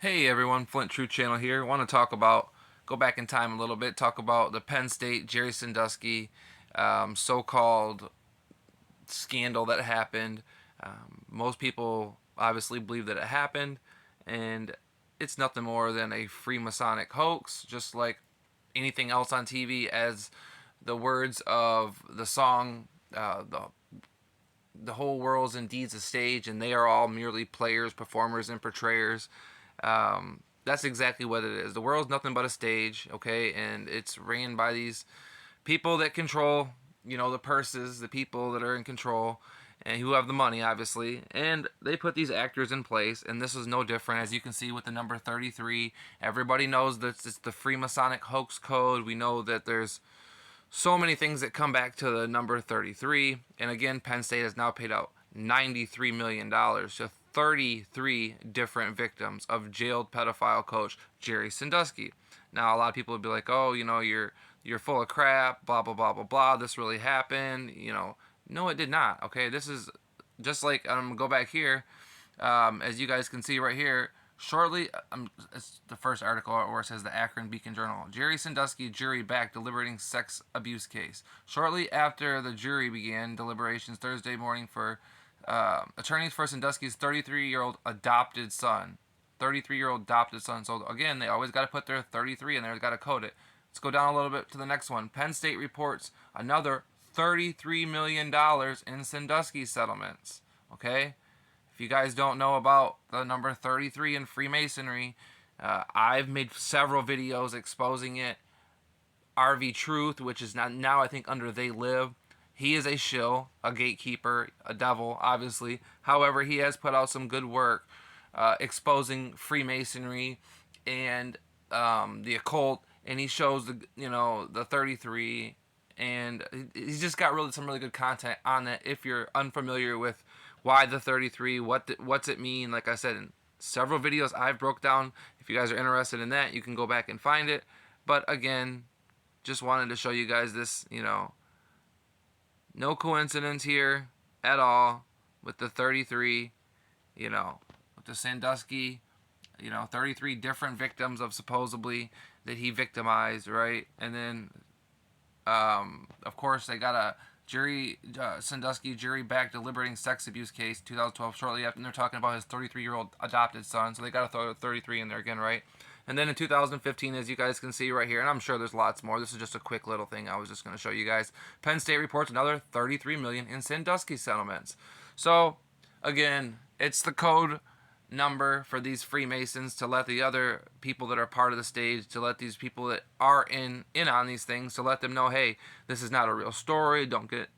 Hey everyone, Flint Truth Channel here. I want to go back in time a little bit, talk about the Penn State Jerry Sandusky so-called scandal that happened. Most people obviously believe that it happened, and it's nothing more than a Freemasonic hoax, just like anything else on TV. As the words of the song, the whole world's indeed a stage, and they are all merely players, performers, and portrayers. That's exactly what it is. The world's nothing but a stage, okay, and it's ran by these people that control, the purses, the people that are in control, and who have the money, obviously, and they put these actors in place, and this is no different. As you can see with the number 33, everybody knows that it's the Freemasonic hoax code. We know that there's so many things that come back to the number 33. And again, Penn State has now paid out $93 million to 33 different victims of jailed pedophile coach Jerry Sandusky. Now, a lot of people would be like, oh, you're full of crap, blah, blah, blah, blah, blah. This really happened. No, it did not. Okay, this is just like, I'm going to go back here. As you guys can see right here, shortly, it's the first article where it says the Akron Beacon Journal. Jerry Sandusky jury back deliberating sex abuse case. Shortly after the jury began deliberations Thursday morning for attorneys for Sandusky's 33-year-old adopted son. 33-year-old adopted son. So again, they always got to put their 33 in there. They got to code it. Let's go down a little bit to the next one. Penn State reports another $33 million in Sandusky settlements. Okay? If you guys don't know about the number 33 in Freemasonry, I've made several videos exposing it. RV Truth, which is now I think under They Live, he is a shill, a gatekeeper, a devil, obviously. However, he has put out some good work exposing Freemasonry and the occult, and he shows the 33, and he's just got some really good content on it. If you're unfamiliar with why the 33, what's it mean, like I said in several videos I've broke down. If you guys are interested in that, you can go back and find it. But again, just wanted to show you guys this, no coincidence here at all with the 33, with the Sandusky, 33 different victims of supposedly that he victimized, right? And then, of course, they got a Sandusky jury back deliberating sex abuse case 2012 shortly after, and they're talking about his 33-year-old adopted son, so they got to throw 33 in there again, right? And then in 2015, as you guys can see right here, and I'm sure there's lots more, this is just a quick little thing I was just going to show you guys. Penn State reports another $33 million in Sandusky settlements. So again, it's the code number for these Freemasons to let the other people that are part of the stage, to let these people that are in on these things, to let them know, hey, this is not a real story. Don't get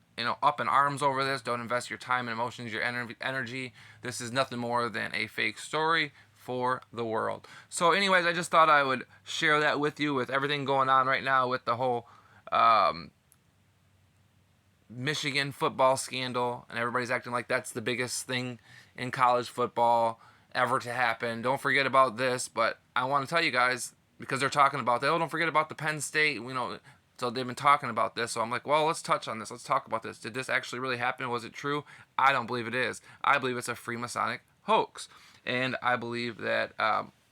up in arms over this. Don't invest your time and emotions, your energy. This is nothing more than a fake story for the world. So anyways, I just thought I would share that with you, with everything going on right now with the whole Michigan football scandal, and everybody's acting like that's the biggest thing in college football ever to happen. Don't forget about this, but I want to tell you guys, because they're talking about that. Oh, don't forget about the Penn State. So they've been talking about this. So I'm like, well, let's touch on this. Let's talk about this. Did this actually really happen? Was it true? I don't believe it is. I believe it's a Freemasonic hoax, and I believe that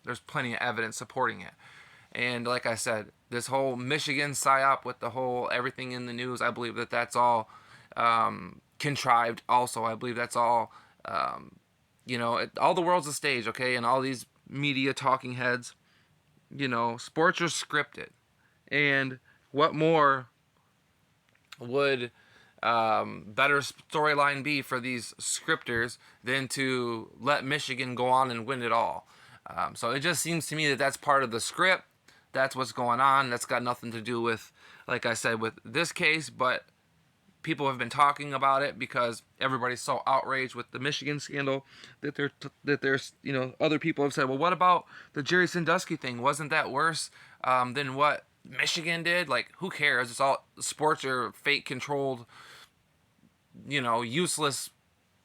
there's plenty of evidence supporting it. And like I said, this whole Michigan psyop with the whole everything in the news, I believe that that's all contrived. Also, I believe that's all. All the world's a stage, okay? And all these media talking heads, sports are scripted. And what more would better storyline be for these scripters than to let Michigan go on and win it all? So it just seems to me that that's part of the script. That's what's going on. That's got nothing to do with, like I said, with this case, but people have been talking about it because everybody's so outraged with the Michigan scandal that there's other people have said, well, what about the Jerry Sandusky thing? Wasn't that worse than what Michigan did? Like, who cares? It's all sports are fake controlled, useless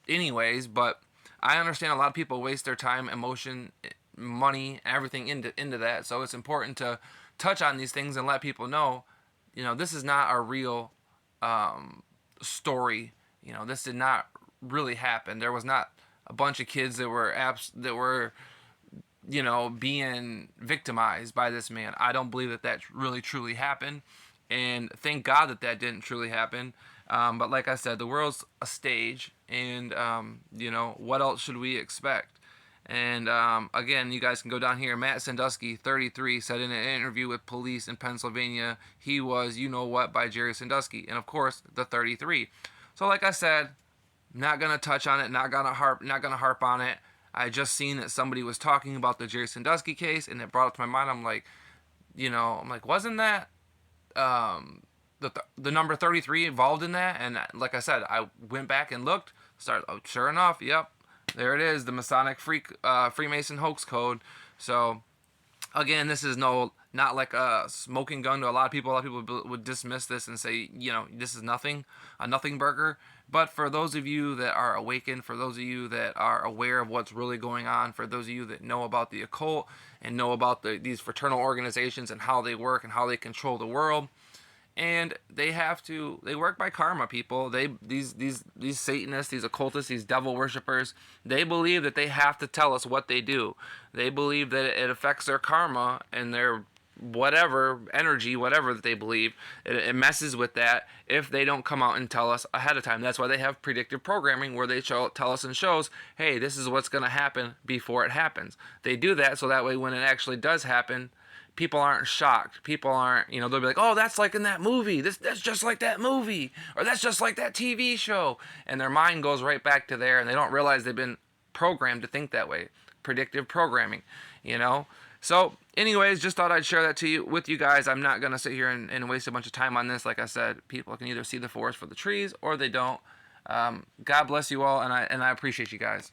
anyways. But I understand a lot of people waste their time, emotion, money, everything into that. So it's important to touch on these things and let people know, this is not a real story. This did not really happen. There was not a bunch of kids that were being victimized by this man. I don't believe that that really truly happened, and thank God that that didn't truly happen. But like I said, the world's a stage, and what else should we expect? And again, you guys can go down here. Matt Sandusky, 33, said in an interview with police in Pennsylvania, he was "You Know What" by Jerry Sandusky, and of course, the 33. So, like I said, not gonna touch on it, not gonna harp on it. I just seen that somebody was talking about the Jerry Sandusky case, and it brought up to my mind. I'm like, wasn't that the number 33 involved in that? And like I said, I went back and looked. Sure enough, yep, there it is, the Masonic Freemason hoax code. So again, this is not like a smoking gun to a lot of people. A lot of people would dismiss this and say, this is a nothing burger. But for those of you that are awakened, for those of you that are aware of what's really going on, for those of you that know about the occult and know about these fraternal organizations and how they work and how they control the world, and they work by karma, people. These Satanists, these occultists, these devil worshippers, they believe that they have to tell us what they do. They believe that it affects their karma and their whatever energy, whatever that they believe, it messes with that if they don't come out and tell us ahead of time. That's why they have predictive programming, where they tell us in shows, hey, this is what's going to happen before it happens. They do that so that way when it actually does happen, people aren't shocked. People aren't, they'll be like, oh, that's like in that movie. That's just like that movie. Or that's just like that TV show. And their mind goes right back to there, and they don't realize they've been programmed to think that way. Predictive programming, So, anyways, just thought I'd share that with you guys. I'm not going to sit here and waste a bunch of time on this. Like I said, people can either see the forest for the trees or they don't. God bless you all, and I appreciate you guys.